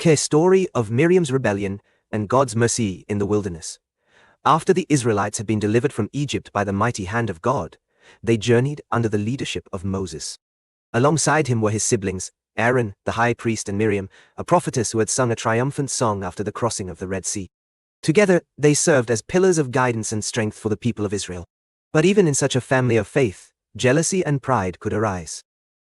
Story of Miriam's rebellion and God's mercy in the wilderness. After the Israelites had been delivered from Egypt by the mighty hand of God, they journeyed under the leadership of Moses. Alongside him were his siblings, Aaron, the high priest, and Miriam, a prophetess who had sung a triumphant song after the crossing of the Red Sea. Together, they served as pillars of guidance and strength for the people of Israel. But even in such a family of faith, jealousy and pride could arise.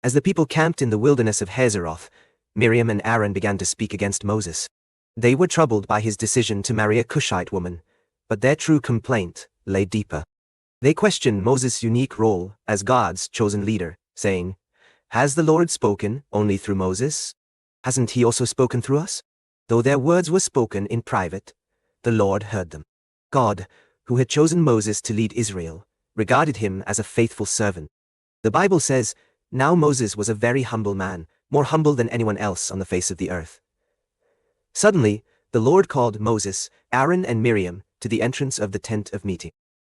As the people camped in the wilderness of Hazeroth, Miriam and Aaron began to speak against Moses. They were troubled by his decision to marry a Cushite woman, but their true complaint lay deeper. They questioned Moses' unique role as God's chosen leader, saying, "Has the Lord spoken only through Moses? Hasn't he also spoken through us?" Though their words were spoken in private, the Lord heard them. God, who had chosen Moses to lead Israel, regarded him as a faithful servant. The Bible says, "Now Moses was a very humble man, more humble than anyone else on the face of the earth." Suddenly, the Lord called Moses, Aaron, and Miriam to the entrance of the tent of meeting.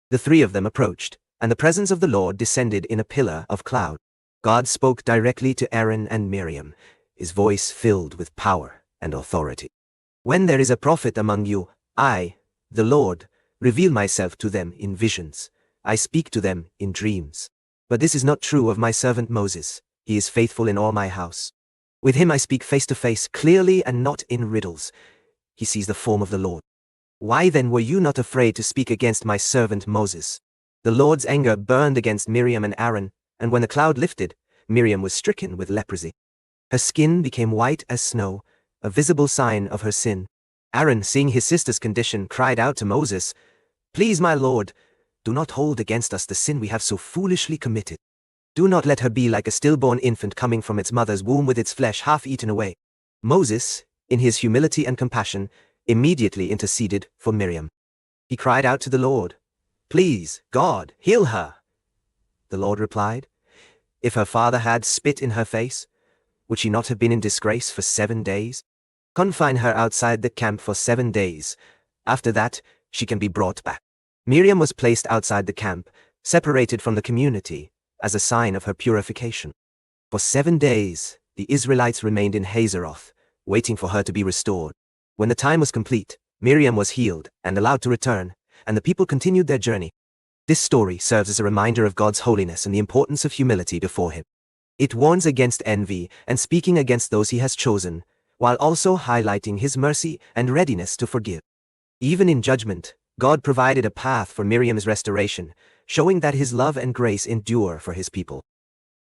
The three of them approached, and the presence of the Lord descended in a pillar of cloud. God spoke directly to Aaron and Miriam, his voice filled with power and authority. "When there is a prophet among you, I, the Lord, reveal myself to them in visions. I speak to them in dreams. But this is not true of my servant Moses. He is faithful in all my house. With him I speak face to face, clearly and not in riddles. He sees the form of the Lord. Why then were you not afraid to speak against my servant Moses?" The Lord's anger burned against Miriam and Aaron, and when the cloud lifted, Miriam was stricken with leprosy. Her skin became white as snow, a visible sign of her sin. Aaron, seeing his sister's condition, cried out to Moses, "Please, my Lord, do not hold against us the sin we have so foolishly committed. Do not let her be like a stillborn infant coming from its mother's womb with its flesh half eaten away." Moses, in his humility and compassion, immediately interceded for Miriam. He cried out to the Lord, "Please, God, heal her." The Lord replied, "If her father had spit in her face, would she not have been in disgrace for 7 days? Confine her outside the camp for 7 days. After that, she can be brought back." Miriam was placed outside the camp, separated from the community, as a sign of her purification. For 7 days, the Israelites remained in Hazeroth, waiting for her to be restored. When the time was complete, Miriam was healed and allowed to return, and the people continued their journey. This story serves as a reminder of God's holiness and the importance of humility before Him. It warns against envy and speaking against those He has chosen, while also highlighting His mercy and readiness to forgive. Even in judgment, God provided a path for Miriam's restoration, showing that His love and grace endure for His people.